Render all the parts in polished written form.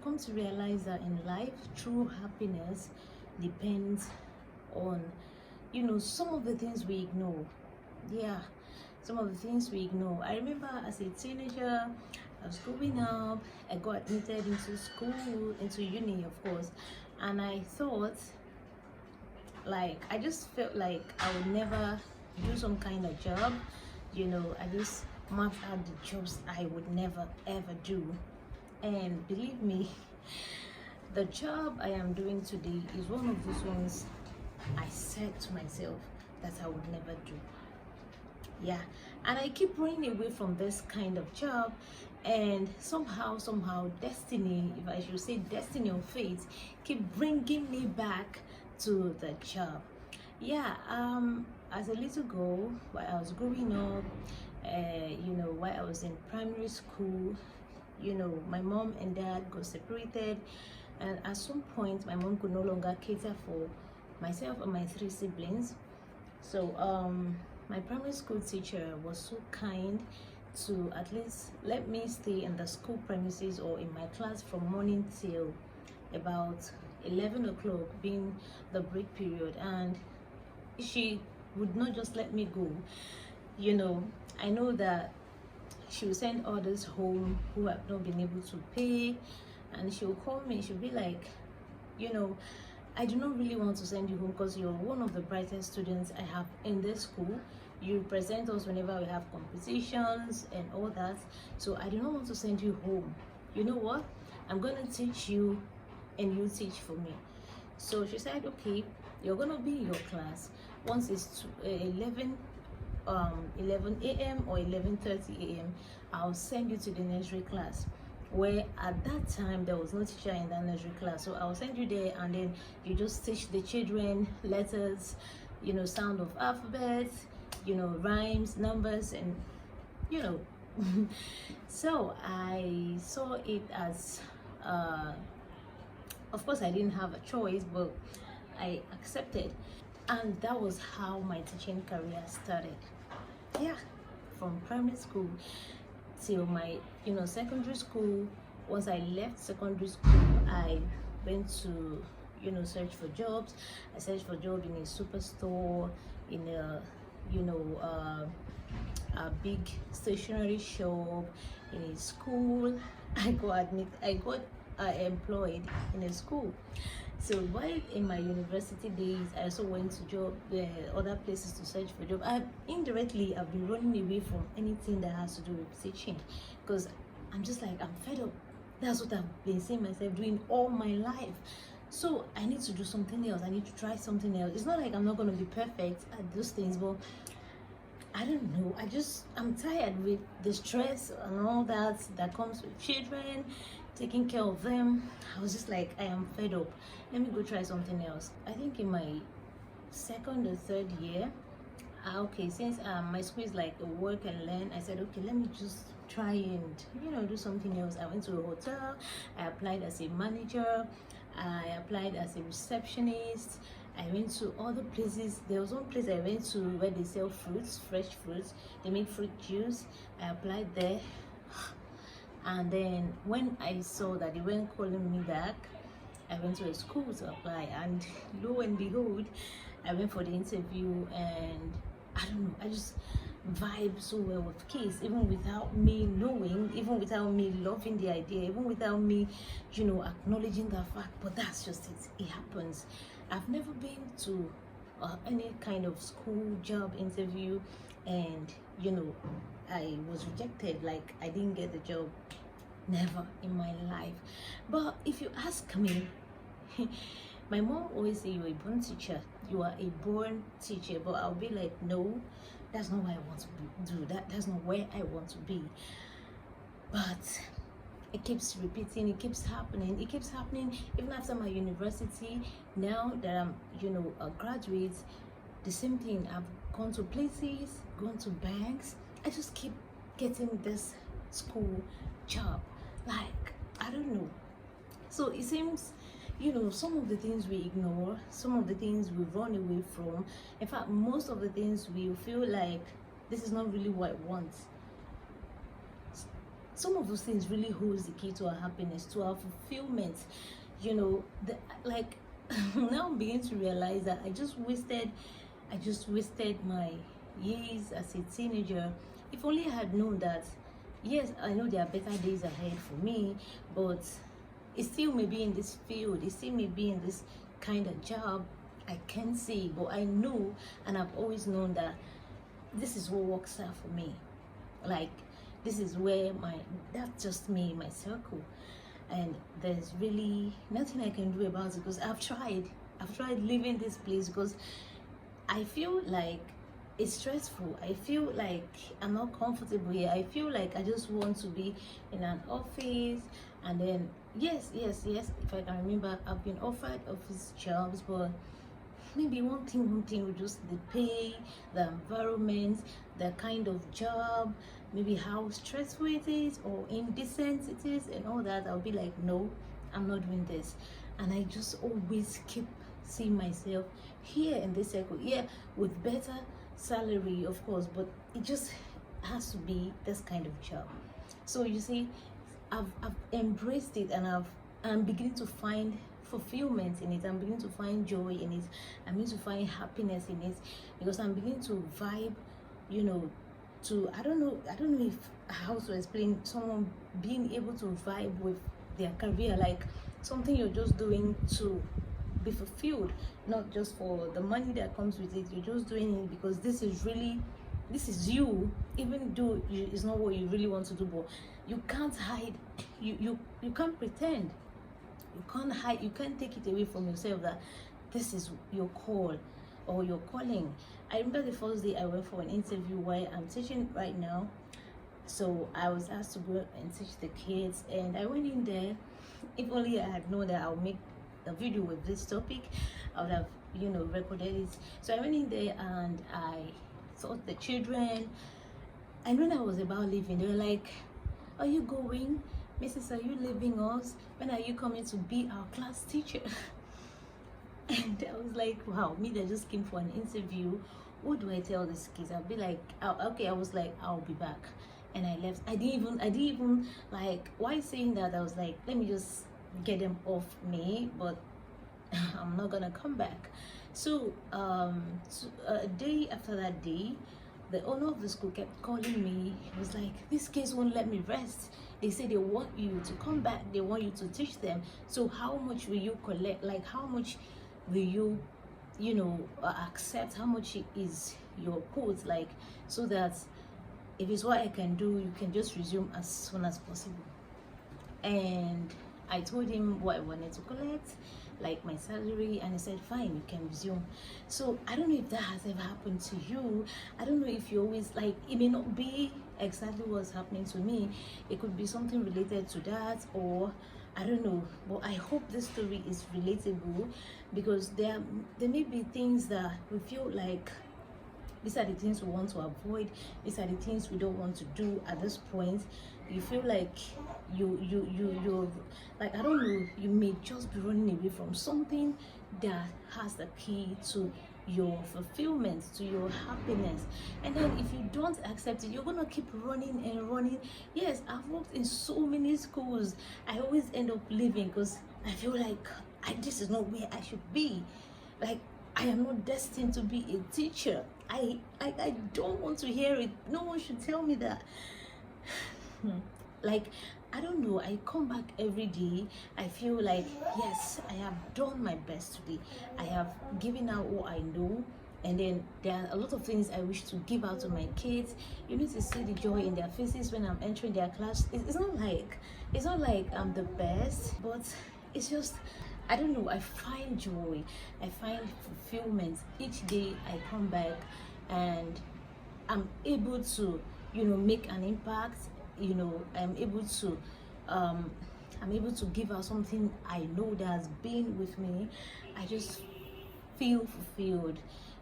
come to realize that in life, true happiness depends on, some of the things we ignore. Yeah, some of the things we ignore. I remember as a teenager, I was growing up, I got admitted into school, into uni, of course, and I thought, like, I just felt like I would never do some kind of job. I just mapped out the jobs I would never ever do. And believe me, the job I am doing today is one of those ones I said to myself that I would never do. Yeah, and I keep running away from this kind of job, and somehow destiny, if I should say destiny or fate, keep bringing me back to the job. Yeah, as a little girl, while I was growing up, while I was in primary school, my mom and dad got separated, and at some point my mom could no longer cater for myself and my three siblings. So my primary school teacher was so kind to at least let me stay in the school premises or in my class from morning till about 11 o'clock, being the break period, and she would not just let me go. I know that she will send others home who have not been able to pay, and she'll call me. She'll be like, I do not really want to send you home because you're one of the brightest students I have in this school. You present us whenever we have competitions and all that, so I do not want to send you home. You know what, I'm going to teach you and you teach for me. So she said, okay, you're going to be in your class. Once it's 11 a.m. or 11:30 a.m, I'll send you to the nursery class, where at that time there was no teacher in that nursery class. So I'll send you there, and then you just teach the children letters, sound of alphabets, rhymes, numbers, and so I saw it as of course I didn't have a choice, but I accepted, and that was how my teaching career started. Yeah, from primary school till my secondary school. Once I left secondary school, I went to search for jobs. I searched for job in a superstore, in a a big stationery shop, in a school. I got employed in a school. So while in my university days, I also went to other places to search for job. I've been running away from anything that has to do with teaching, because I'm just like, I'm fed up. That's what I've been seeing myself doing all my life. So I need to do something else. I need to try something else. It's not like I'm not going to be perfect at those things, but I don't know. I'm tired with the stress and all that comes with children, taking care of them. I was just like, I am fed up. Let me go try something else. I think in my second or third year, okay, since my school is like a work and learn, I said, okay, let me just try and do something else. I went to a hotel. I applied as a manager. I applied as a receptionist. I went to other places. There was one place I went to where they sell fruits, fresh fruits. They make fruit juice. I applied there. And then when I saw that they weren't calling me back, I went to a school to apply, and lo and behold, I went for the interview, and I don't know, I just vibe so well with kids, even without me knowing, even without me loving the idea, even without me, acknowledging that fact. But that's just it. It happens. I've never been to any kind of school job interview, and I was rejected, like I didn't get the job. Never in my life. But if you ask me, my mom always say, you're a born teacher, you are a born teacher. But I'll be like, no, that's not what I want to do. That's not where I want to be. But it keeps repeating, it keeps happening even after my university. Now that I'm a graduate, the same thing. I've gone to places, gone to banks. I just keep getting this school job. Like, I don't know. So it seems, some of the things we ignore, some of the things we run away from. In fact, most of the things we feel like this is not really what I want. some of those things really holds the key to our happiness, to our fulfillment. Like now I'm beginning to realize that I just wasted my years as a teenager. If only I had known that, yes, I know there are better days ahead for me, but it still may be in this field, it still may be in this kind of job. I can't say, but I know, and I've always known that this is what works out for me. Like, this is where that's just me, my circle, and there's really nothing I can do about it, because I've tried leaving this place, because I feel like it's stressful. I feel like I'm not comfortable here. I feel like I just want to be in an office, and then yes, if I can remember, I've been offered office jobs, but maybe one thing with just the pay, the environment, the kind of job, maybe how stressful it is or indecent it is and all that. I'll be like, no, I'm not doing this. And I just always keep seeing myself here in this circle, yeah, with better salary, of course, but it just has to be this kind of job. So you see, I've embraced it, and I'm beginning to find fulfillment in it. I'm beginning to find joy in it. I'm beginning to find happiness in it, because I'm beginning to vibe, to I don't know if how to explain someone being able to vibe with their career, like something you're just doing to be fulfilled, not just for the money that comes with it. You're just doing it because this is you, even though it's not what you really want to do, but you can't hide, you can't pretend, you can't hide, you can't take it away from yourself that this is your call or your calling. I remember the first day I went for an interview where I'm teaching right now. So I was asked to go and teach the kids, and I went in there. If only I had known that I'll make a video with this topic, I would have recorded it. So I went in there and I taught the children, and when I was about leaving, they were like, are you going, Mrs., are you leaving us? When are you coming to be our class teacher? And I was like, wow, me that just came for an interview, what do I tell these kids? I'll be like, okay, I was like, I'll be back. And I left. I didn't even like, why saying that? I was like, let me just get them off me, but I'm not gonna come back. So a day after that day, the owner of the school kept calling me. He was like, this case won't let me rest. They say they want you to come back, they want you to teach them. So how much will you collect? Like, how much will you accept? How much is your quote? Like, so that if it's what I can do, you can just resume as soon as possible. And I told him what I wanted to collect, like my salary, and he said, fine, you can resume. So I don't know if that has ever happened to you. I don't know if you always, like, it may not be exactly what's happening to me. It could be something related to that, or I don't know. But I hope this story is relatable, because there may be things that we feel like these are the things we want to avoid, these are the things we don't want to do at this point. You feel like you're like, I don't know, you may just be running away from something that has the key to your fulfillment, to your happiness. And then if you don't accept it, you're gonna keep running and running. Yes, I've worked in so many schools. I always end up leaving because I feel like this is not where I should be. Like, I am not destined to be a teacher. I don't want to hear it. No one should tell me that. Like, I don't know, I come back every day. I feel like, yes, I have done my best today. I have given out what I know. And then there are a lot of things I wish to give out to my kids. You need to see the joy in their faces when I'm entering their class. It's not like I'm the best, but it's just, I don't know, I find joy, I find fulfillment each day I come back, and I'm able to make an impact. I'm able to give out something I know that has been with me. I just feel fulfilled.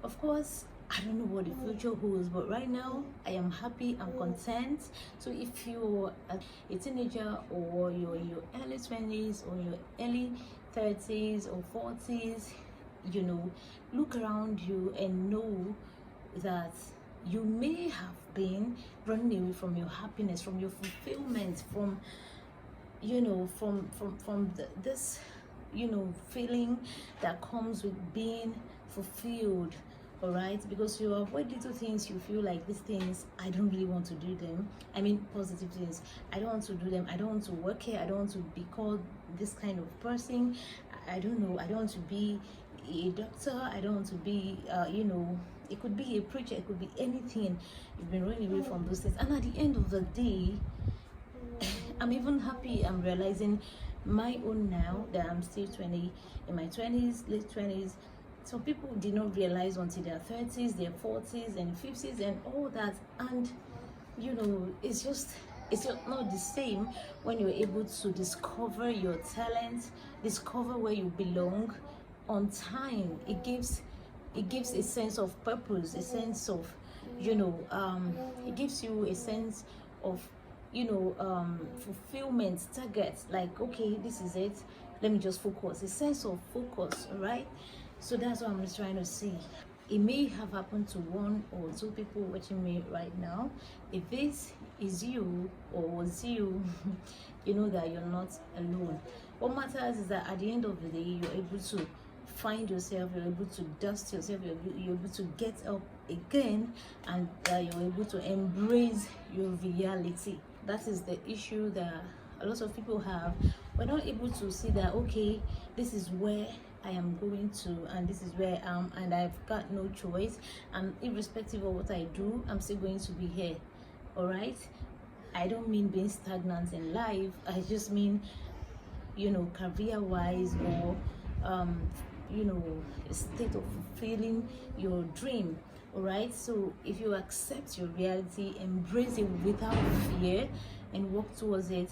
Of course, I don't know what the future holds, but right now I am happy, I'm content. So if you're a teenager, or you're in your early 20s or your early 30s or 40s, look around you and know that you may have been running away from your happiness, from your fulfillment, from this feeling that comes with being fulfilled. All right, because you avoid little things, you feel like these things, I don't really want to do them. I mean, positive things, I don't want to do them. I don't want to work here. I don't want to be called this kind of person. I don't know, I don't want to be a doctor. I don't want to be it could be a preacher, it could be anything. You've been running away from those things, and at the end of the day, I'm even happy. I'm realizing my own now that I'm still 20, in my 20s, late 20s. Some people did not realize until their 30s, their 40s, and 50s, and all that. And it's just not the same when you're able to discover your talent, discover where you belong on time. It gives a sense of purpose, a sense of it gives you a sense of fulfillment, targets, like, okay, this is it, let me just focus, a sense of focus. All right, so that's what I'm just trying to see. It may have happened to one or two people watching me right now. If this is you or was you, you know that you're not alone. What matters is that at the end of the day, you're able to find yourself, you're able to dust yourself, you're able to get up again, and you're able to embrace your reality. That is the issue that a lot of people have. We're not able to see that, okay, this is where I am going to, and this is where I am, and I've got no choice, and irrespective of what I do, I'm still going to be here. All right, I don't mean being stagnant in life. I just mean career wise, or a state of fulfilling your dream. All right, so if you accept your reality, embrace it without fear, and work towards it,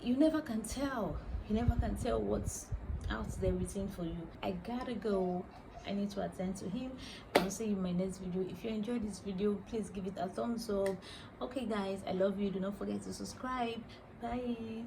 you never can tell what's out there waiting for you. I gotta go, I need to attend to him. I'll see you in my next video. If you enjoyed this video, please give it a thumbs up. Okay guys, I love you. Do not forget to subscribe. Bye.